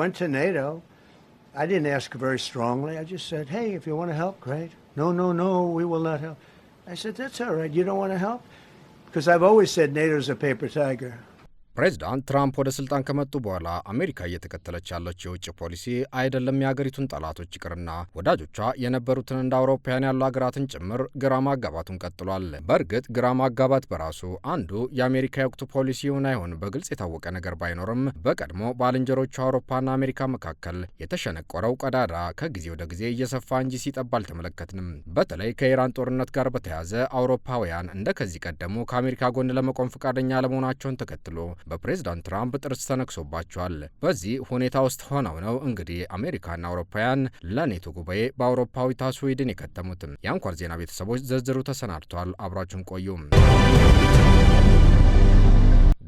went to NATO. I didn't ask very strongly. I just said, hey, if you want to help, great. No, no, no, we will not help. I said, that's all right. You don't want to help? Because I've always said NATO's a paper tiger. ፕሬዚዳንት ትራምፕ ወደ ስልጣን ከመጡ በኋላ አሜሪካ እየተከተለች ያለችው የውጭ ፖሊሲ አይደለም የሀገሪቱን ጠላቶች ይቅርና ወዳጆቿ የነበሩትን እንደ አውሮፓውያን ያሉ ሀገራትን ጭምር ግራ ማጋባቱን ቀጥሏል። በእርግጥ ግራ ማጋባት በራሱ አንዱ የአሜሪካ የወቅቱ ፖሊሲ ይሁን አይሆን በግልጽ የታወቀ ነገር ባይኖርም በቀድሞ ባልንጀሮቹ አውሮፓና አሜሪካ መካከል የተሸነቆረው ቀዳዳ ከጊዜ ወደ ጊዜ እየሰፋ እንጂ ሲጠባ አልተመለከትንም። በተለይ ከኢራን ጦርነት ጋር በተያያዘ አውሮፓውያን እንደ ከዚህ ቀደሙ ከአሜሪካ ጎን ለመቆም ፈቃደኛ አለመሆናቸውን ተከትሎ በፕሬዝዳንት ትራምፕ ጥርስ ተነክሶባቸዋል። በዚህ ሁኔታ ውስጥ ሆነው ነው እንግዲህ አሜሪካና አውሮፓውያን ለኔቶ ጉባኤ በአውሮፓዊቷ ስዊድን የከተሙትም። የአንኳር ዜና ቤተሰቦች ዝርዝሩ ተሰናድቷል። አብራችሁን ቆዩም።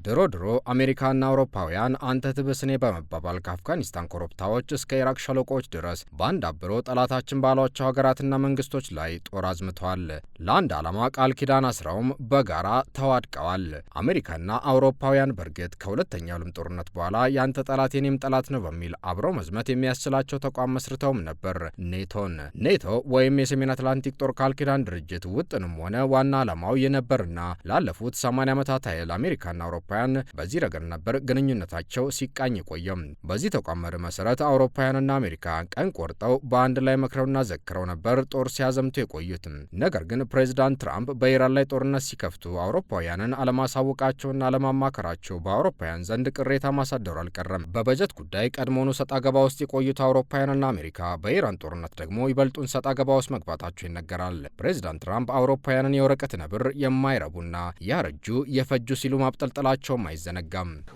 ድሮ አሜሪካና አውሮፓውያን አንተ ትብስ እኔ በመባባል ከአፍጋኒስታን ኮረብታዎች እስከ ኢራቅ ሸለቆዎች ድረስ በአንድ አብሮ ጠላታችን ባሏቸው ሀገራትና መንግስቶች ላይ ጦር አዝምተዋል። ለአንድ ዓላማ ቃል ኪዳን አስረውም በጋራ ተዋድቀዋል። አሜሪካና አውሮፓውያን በእርግጥ ከሁለተኛው ዓለም ጦርነት በኋላ ያንተ ጠላት የኔም ጠላት ነው በሚል አብረው መዝመት የሚያስችላቸው ተቋም መስርተውም ነበር ኔቶን። ኔቶ ወይም የሰሜን አትላንቲክ ጦር ቃል ኪዳን ድርጅት ውጥንም ሆነ ዋና ዓላማው የነበርና ላለፉት 80 ዓመታት ያህል አሜሪካና አውሮፓ በዚህ ረገድ ነበር ግንኙነታቸው ሲቃኝ ቆየም። በዚህ ተቋም መርህ መሰረት አውሮፓውያንና አሜሪካ ቀን ቆርጠው በአንድ ላይ መክረውና ዘክረው ነበር ጦር ሲያዘምቱ የቆዩት። ነገር ግን ፕሬዚዳንት ትራምፕ በኢራን ላይ ጦርነት ሲከፍቱ አውሮፓውያንን አለማሳወቃቸውና አለማማከራቸው በአውሮፓውያን ዘንድ ቅሬታ ማሳደሩ አልቀረም። በበጀት ጉዳይ ቀድሞውኑ ሰጣ ገባ ውስጥ የቆዩት አውሮፓውያንና አሜሪካ በኢራን ጦርነት ደግሞ ይበልጡን ሰጣ ገባ ውስጥ መግባታቸው ይነገራል። ፕሬዚዳንት ትራምፕ አውሮፓውያንን የወረቀት ነብር የማይረቡና ያረጁ የፈጁ ሲሉ ማብጠልጠላቸው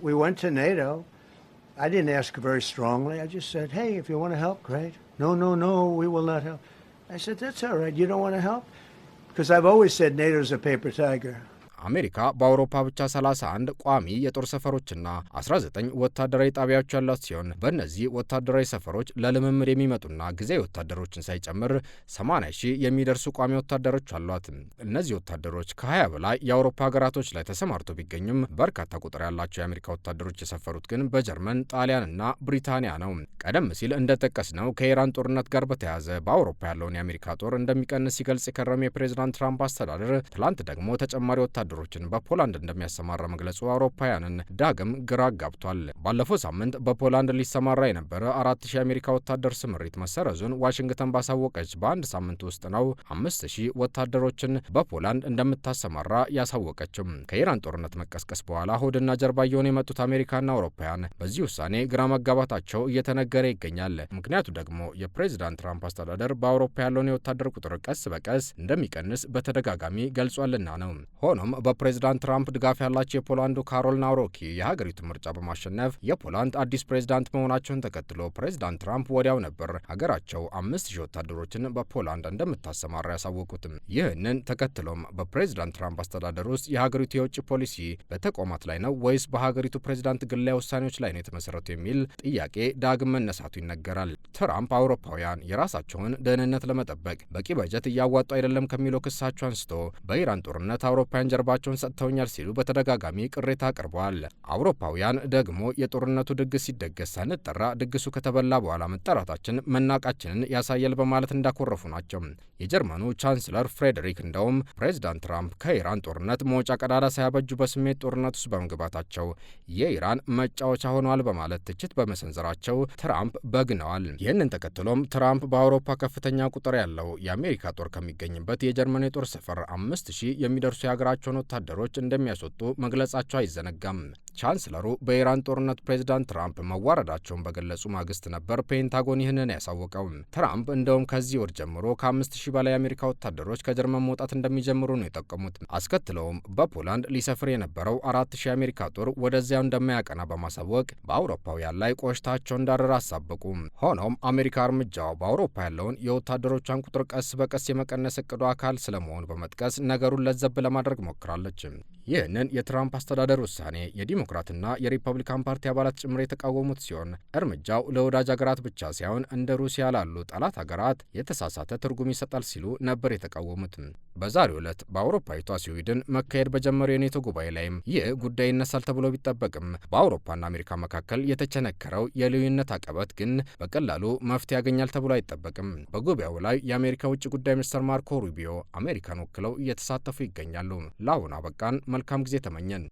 We went to NATO. I didn't ask very strongly. I just said, hey, if you want to help, great. No, no, no, we will not help. I said, that's all right. You don't want to help? Because I've always said NATO's a paper tiger. አሜሪካ በአውሮፓ ብቻ 31 ቋሚ የጦር ሰፈሮችና 19 ወታደራዊ ጣቢያዎች ያሏት ሲሆን በእነዚህ ወታደራዊ ሰፈሮች ለልምምድ የሚመጡና ጊዜያዊ ወታደሮችን ሳይጨምር 80 ሺህ የሚደርሱ ቋሚ ወታደሮች አሏት። እነዚህ ወታደሮች ከ20 በላይ የአውሮፓ ሀገራቶች ላይ ተሰማርተው ቢገኙም በርካታ ቁጥር ያላቸው የአሜሪካ ወታደሮች የሰፈሩት ግን በጀርመን፣ ጣሊያንና ብሪታንያ ነው። ቀደም ሲል እንደጠቀስነው ከኢራን ጦርነት ጋር በተያያዘ በአውሮፓ ያለውን የአሜሪካ ጦር እንደሚቀንስ ሲገልጽ የከረመ የፕሬዝዳንት ትራምፕ አስተዳደር ትላንት ደግሞ ተጨማሪ ወታደሮችን በፖላንድ እንደሚያሰማራ መግለጹ አውሮፓውያንን ዳግም ግራ ጋብቷል። ባለፈው ሳምንት በፖላንድ ሊሰማራ የነበረ 4000 የአሜሪካ ወታደር ስምሪት መሰረዙን ዋሽንግተን ባሳወቀች በአንድ ሳምንት ውስጥ ነው 5000 ወታደሮችን በፖላንድ እንደምታሰማራ ያሳወቀችም። ከኢራን ጦርነት መቀስቀስ በኋላ ሆድና ጀርባ እየሆኑ የመጡት አሜሪካና አውሮፓውያን በዚህ ውሳኔ ግራ መጋባታቸው እየተነገረ ይገኛል። ምክንያቱ ደግሞ የፕሬዝዳንት ትራምፕ አስተዳደር በአውሮፓ ያለውን የወታደር ቁጥር ቀስ በቀስ እንደሚቀንስ በተደጋጋሚ ገልጿልና ነው። ሆኖም በፕሬዝዳንት ትራምፕ ድጋፍ ያላቸው የፖላንዱ ካሮል ናውሮኪ የሀገሪቱ ምርጫ በማሸነፍ የፖላንድ አዲስ ፕሬዝዳንት መሆናቸውን ተከትሎ ፕሬዝዳንት ትራምፕ ወዲያው ነበር ሀገራቸው 5000 ወታደሮችን በፖላንድ እንደምታሰማራ ያሳወቁትም። ይህንን ተከትሎም በፕሬዝዳንት ትራምፕ አስተዳደር ውስጥ የሀገሪቱ የውጭ ፖሊሲ በተቋማት ላይ ነው ወይስ በሀገሪቱ ፕሬዝዳንት ግላዊ ውሳኔዎች ላይ ነው የተመሰረቱ የሚል ጥያቄ ዳግም መነሳቱ ይነገራል። ትራምፕ አውሮፓውያን የራሳቸውን ደህንነት ለመጠበቅ በቂ በጀት እያዋጡ አይደለም ከሚለው ክሳቸው አንስቶ በኢራን ጦርነት አውሮፓውያን ጀርባቸውን ሰጥተውኛል ሲሉ በተደጋጋሚ ቅሬታ አቅርበዋል። አውሮፓውያን ደግሞ የጦርነቱ ድግስ ሲደገስ ሳንጠራ ድግሱ ከተበላ በኋላ መጠራታችን መናቃችንን ያሳያል በማለት እንዳኮረፉ ናቸው። የጀርመኑ ቻንስለር ፍሬድሪክ እንደውም ፕሬዝዳንት ትራምፕ ከኢራን ጦርነት መውጫ ቀዳዳ ሳያበጁ በስሜት ጦርነት ውስጥ በመግባታቸው የኢራን መጫወቻ ሆነዋል በማለት ትችት በመሰንዘራቸው ትራምፕ በግነዋል። ይህንን ተከትሎም ትራምፕ በአውሮፓ ከፍተኛ ቁጥር ያለው የአሜሪካ ጦር ከሚገኝበት የጀርመን የጦር ሰፈር 5000 የሚደርሱ የሀገራቸውን ወታደሮች እንደሚያስወጡ መግለጻቸው አይዘነጋም። ቻንስለሩ በኢራን ጦርነት ፕሬዝዳንት ትራምፕ መዋረዳቸውን በገለጹ ማግስት ነበር ፔንታጎን ይህንን ያሳወቀው። ትራምፕ እንደውም ከዚህ ወር ጀምሮ ከ5000 በላይ የአሜሪካ ወታደሮች ከጀርመን መውጣት እንደሚጀምሩ ነው የጠቀሙት። አስከትለውም በፖላንድ ሊሰፍር የነበረው 4000 የአሜሪካ ጦር ወደዚያው እንደማያቀና በማሳወቅ በአውሮፓውያን ላይ ቆሽታቸው እንዳረረ አሳበቁ። ሆኖም አሜሪካ እርምጃው በአውሮፓ ያለውን የወታደሮቿን ቁጥር ቀስ በቀስ የመቀነስ እቅዱ አካል ስለመሆኑ በመጥቀስ ነገሩን ለዘብ ለማድረግ ሞክራለች። ይህንን የትራምፕ አስተዳደር ውሳኔ የዲሞክራትና የሪፐብሊካን ፓርቲ አባላት ጭምር የተቃወሙት ሲሆን እርምጃው ለወዳጅ ሀገራት ብቻ ሳይሆን እንደ ሩሲያ ላሉ ጠላት ሀገራት የተሳሳተ ትርጉም ይሰጣል ሲሉ ነበር የተቃወሙት። በዛሬው ዕለት በአውሮፓዊቷ ስዊድን መካሄድ በጀመረው የኔቶ ጉባኤ ላይም ይህ ጉዳይ ይነሳል ተብሎ ቢጠበቅም በአውሮፓና አሜሪካ መካከል የተቸነከረው የልዩነት አቀበት ግን በቀላሉ መፍትሄ ያገኛል ተብሎ አይጠበቅም። በጉባኤው ላይ የአሜሪካ ውጭ ጉዳይ ሚኒስትር ማርኮ ሩቢዮ አሜሪካን ወክለው እየተሳተፉ ይገኛሉ። ለአሁኑ አበቃን። መልካም ጊዜ ተመኘን።